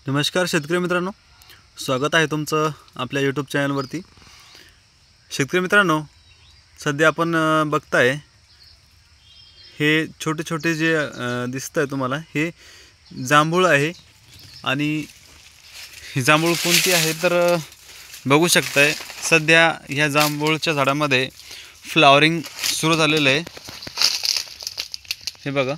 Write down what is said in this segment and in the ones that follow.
नमस्कार शेतकरी मित्रांनो, स्वागत आहे तुमचं आपल्या यूट्यूब चॅनलवरती। शेतकरी मित्रांनो, सध्या आपण बघताय हे छोटे छोटे जे दिसत आहे तुम्हाला, हे जांभूळ आहे। आणि ही जांभूळ कोणती आहे तर बघू शकताय, सध्या ह्या जांभूळच्या झाडामध्ये फ्लावरिंग सुरू झालेलं आहे। हे बघा,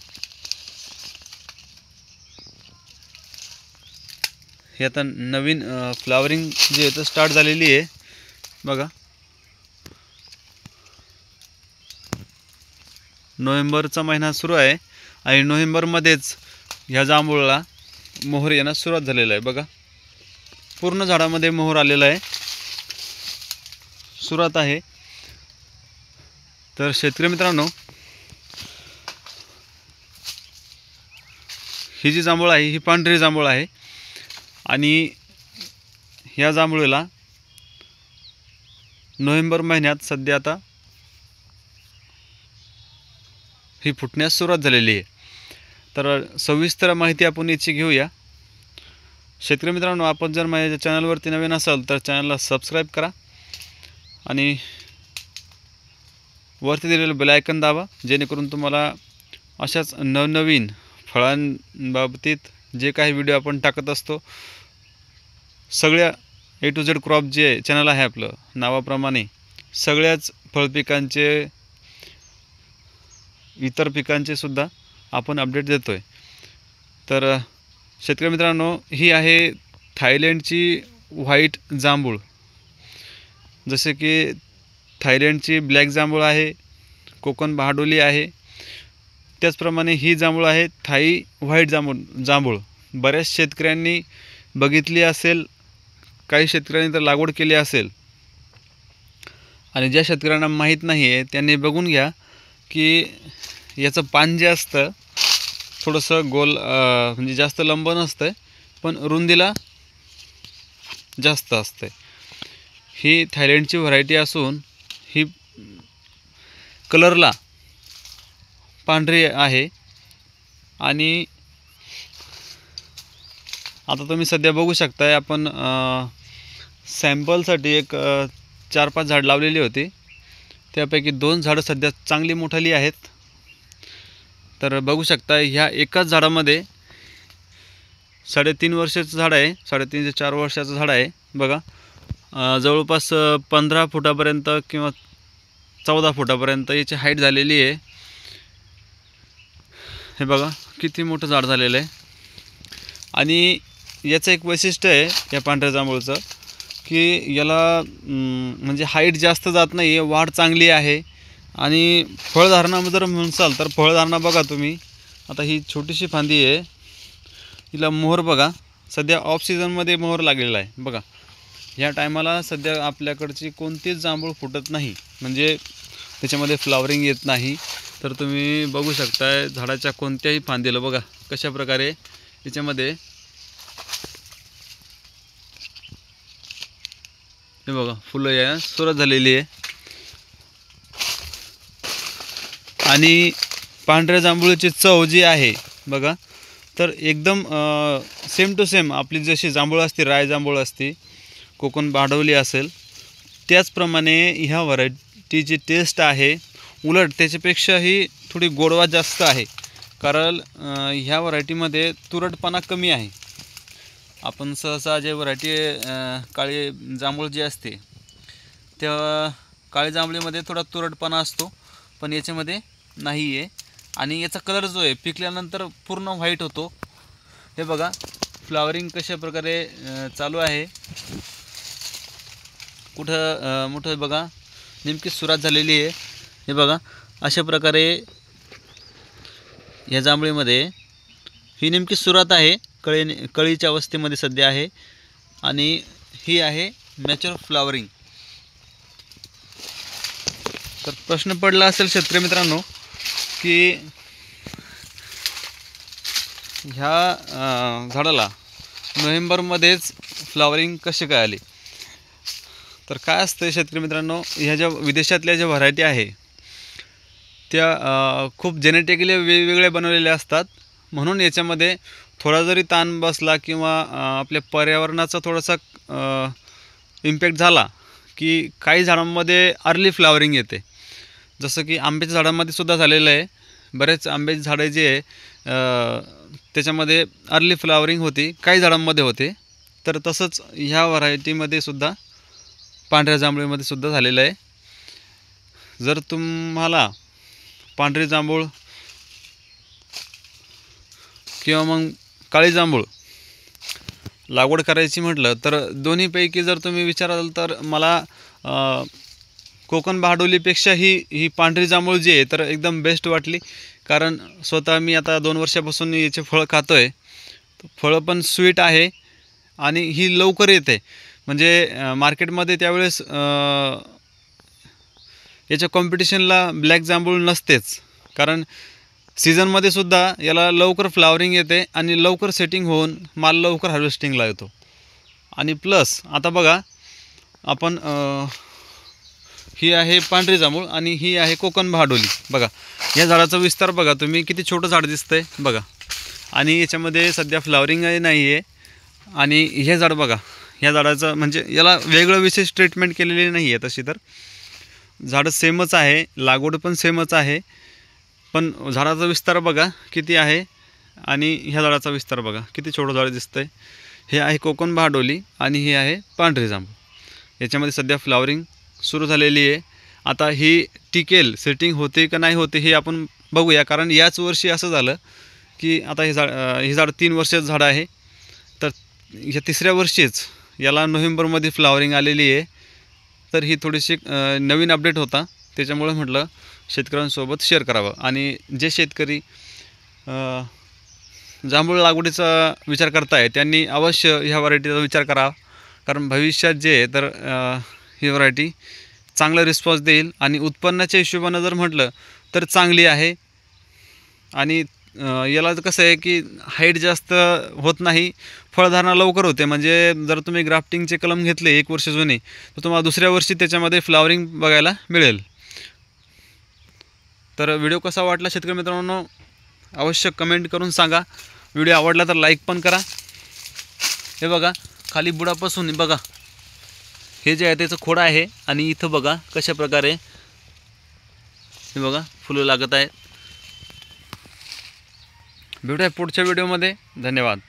हे आता नवीन फ्लावरिंग जे आहे स्टार्ट झालेली आहे बघा। नोव्हेंबरचा महिना सुरू आहे आणि नोव्हेंबरमध्येच ह्या जांभूळला मोहर येण्यास सुरुवात झालेला आहे बघा। पूर्ण झाडामध्ये मोहर आलेला आहे, सुरुवात आहे। तर शेतकरी मित्रांनो, ही जी जांभूळ आहे ही पांढरी जांभूळ आहे आणि ह्या जांभूळीला नोव्हेंबर महिन्यात सध्या आता ही फुटण्यास सुरुवात झालेली आहे। तर सविस्तर माहिती आपण याची घेऊया। शेतकरी मित्रांनो, आपण जर माझ्या चॅनलवरती नवीन असाल तर चॅनलला सबस्क्राईब करा आणि वरती दिलेलं बेल आयकॉन दाबा, जेणेकरून तुम्हाला अशाच नवनवीन फळांबाबतीत जे काही व्हिडिओ आपण टाकत असतो, सगळ्या A to Z क्रॉप जे चॅनल आहे आपलं नावाप्रमाणे, सगळ्याच फळपिकांचे इतर पिकांचे सुद्धा आपण अपडेट देतोय। तर शेतकरी मित्रांनो, ही आहे थायलंडची व्हाईट जांभूळ। जसे की थायलंडची ब्लॅक जांभूळ आहे, कोकण बहाडोली आहे, त्याचप्रमाणे ही जांभूळ आहे थाई व्हाईट जांभूळ। बऱ्याच शेतकऱ्यांनी बघितली असेल, काही शेतकऱ्यांनी तर लागवड केली असेल, आणि ज्या शेतकऱ्यांना माहीत नाही आहे त्यांनी बघून घ्या की याचं पान जे असतं थोडंसं गोल, म्हणजे जास्त लंब नसतं पण रुंदीला जास्त असते। ही थायलंडची व्हरायटी असून ही कलरला पांढरी आहे। आणि आता तुम्ही सध्या बघू शकताय, आपण सॅम्पलसाठी एक 4-5 झाड लावलेली होती, त्यापैकी 2 झाडं सध्या चांगली मोठाली आहेत। तर बघू शकता, ह्या एकाच झाडामध्ये 3.5 वर्षाचं झाड आहे, 3.5 ते 4 वर्षाचं झाड आहे बघा। जवळपास 15 फुटापर्यंत किंवा 14 फुटापर्यंत याची हाईट झालेली आहे। हे बघा किती मोठं झाड झालेलं आहे। आणि याचं एक वैशिष्ट्य आहे या पांढऱ्या जांभूळचं, की याला म्हणजे हाईट जास्त जात नाही आहे, वाढ चांगली आहे। आणि फळधारणा जर म्हणसाल तर फळधारणा बघा तुम्ही, आता ही छोटीशी फांदी आहे, हिला मोहर बघा, सध्या ऑफ सीझनमध्ये मोहर लागलेला आहे बघा। ह्या टायमाला सध्या आपल्याकडची कोणतीच जांभूळ फुटत नाही, म्हणजे त्याच्यामध्ये फ्लावरिंग येत नाही। तर तुम्ही बघू शकताय झाडाच्या कोणत्याही फांदीला बघा कशा प्रकारे याच्यामध्ये हे बघा फुलं यायला सुरुवात झालेली आहे। आणि पांढऱ्या जांभूळची चव जी आहे बघा, तर एकदम सेम टू सेम आपली जशी जांभूळ असते, राय जांभूळ असते, कोकण बहाडोली असेल, त्याचप्रमाणे ह्या व्हरायटीची टेस्ट आहे। उलट त्याच्यापेक्षाही थोडी गोडवा जास्त आहे, कारण ह्या व्हरायटीमध्ये तुरटपणा कमी आहे। आपण सहसा जे व्हरायटी काळी जांभूळ जी असते, त्या काळी जांभळीमध्ये थोडा तुरटपणा असतो, पण याच्यामध्ये नाही आहे। आणि याचा कलर जो आहे पिकल्यानंतर पूर्ण व्हाईट होतो। हे बघा फ्लावरिंग कशा प्रकारे चालू आहे, कुठं मोठं बघा नेमकी सुरुवात झालेली आहे। हे बघा अशा प्रकारे या जांभळीमध्ये ही नेमकी सुरुवात आहे, कळीच्या अवस्थेमध्ये सध्या आहे। आणि ही आहे मॅच्युअर फ्लावरिंग। तर प्रश्न पडला असेल शेतकरी मित्रांनो की ह्या झाडाला नोव्हेंबरमध्येच फ्लावरिंग कशी काय आली? तर काय असतं शेतकरी मित्रांनो, ह्या ज्या विदेशातल्या ज्या व्हरायटी आहे त्या खूप जेनेटिकली वेगवेगळ्या बनवलेल्या असतात, म्हणून याच्यामध्ये थोडा जरी ताण बसला किंवा आपल्या पर्यावरणाचा थोडासा इम्पॅक्ट झाला की काही झाडांमध्ये अर्ली फ्लावरिंग येते. जसं की आंब्याच्या झाडांमध्ये सुद्धा झालेलं आहे. बरेच आंब्याची झाडं जे आहे त्याच्यामध्ये अर्ली फ्लावरिंग होती, काही झाडांमध्ये होते. तर तसंच ह्या व्हरायटीमध्ये सुद्धा पांढऱ्या जांभूळमध्ये सुद्धा झालेलं आहे. जर तुम्हाला पांढरी जांभूळ किंवा मग काळी जांभूळ लागवड करायची म्हटलं तर दोन्हीपैकी जर तुम्ही विचाराल तर मला कोकण बहाडोलीपेक्षा ही पांढरी जांभूळ जी आहे तर एकदम बेस्ट वाटली. कारण स्वतः मी आता 2 वर्षापासून याचे फळं खातो आहे. फळं पण स्वीट आहे आणि ही लवकर येते. म्हणजे मार्केटमध्ये त्यावेळेस याच्या कॉम्पिटिशनला ब्लॅक जांभूळ नसतेच. कारण सीझनमध्ये सुद्धा याला लवकर फ्लावरिंग येते आणि लवकर सेटिंग होऊन माल लवकर हार्वेस्टिंगला येतो. आणि प्लस आता बघा आपण ही आहे पांढरी जांभूळ आणि ही आहे कोकण बहाडोली. बघा या झाडाचा विस्तार बघा तुम्ही, किती छोटं झाड दिसतंय बघा. आणि याच्यामध्ये सध्या फ्लावरिंग नाही आहे. आणि हे झाड बघा, ह्या झाडाचं म्हणजे याला वेगळं विशेष ट्रीटमेंट केलेली नाही आहे. तशी तर झाडं सेमच आहे, लागवड पण सेमच आहे, पण झाडाचा विस्तार बघा किती आहे आणि ह्या झाडाचा विस्तार बघा किती छोटं झाड दिसतंय. हे आहे कोकण बहाडोली आणि ही आहे पांढरी जांभूळ. याच्यामध्ये सध्या फ्लावरिंग सुरू झालेली आहे. आता ही टिकेल, सेटिंग होते का नाही होते हे आपण बघूया. कारण याच वर्षी असं झालं की आता हे झाड 3 वर्षाचं झाड आहे. तर ह्या 3ऱ्या वर्षीच याला नोव्हेंबरमध्ये फ्लावरिंग आलेली आहे. तर ही थोडीशी नवीन अपडेट होता, त्याच्यामुळे म्हटलं शेतकऱ्यांसोबत शेअर करावं. आणि जे शेतकरी जांभूळ लागवडीचा विचार करताय त्यांनी अवश्य ह्या व्हरायटीचा विचार करावा. कारण भविष्यात जे आहे तर ही व्हरायटी चांगला रिस्पॉन्स देईल आणि उत्पन्नाच्या हिशोबानं जर म्हटलं तर चांगली आहे. आणि याला कसं आहे की हाईट जास्त होत नाही, फळधारणा लवकर होते. म्हणजे जर तुम्ही ग्राफ्टिंगचे कलम घेतले 1 वर्ष जुने तर तुम्हाला दुसऱ्या वर्षी त्याच्यामध्ये फ्लावरिंग बघायला मिळेल. तर व्हिडिओ कसा वाटला शेतकरी मित्रांनो अवश्य कमेंट करून सांगा. व्हिडिओ आवडला तर लाईक पण करा. हे बघा खाली बुडापासून बघा हे जे आहे त्याचं खोड आहे आणि इथं बघा कशा प्रकारे हे बघा फुलं लागत आहेत. भेटूया पुढच्या व्हिडिओमध्ये. धन्यवाद.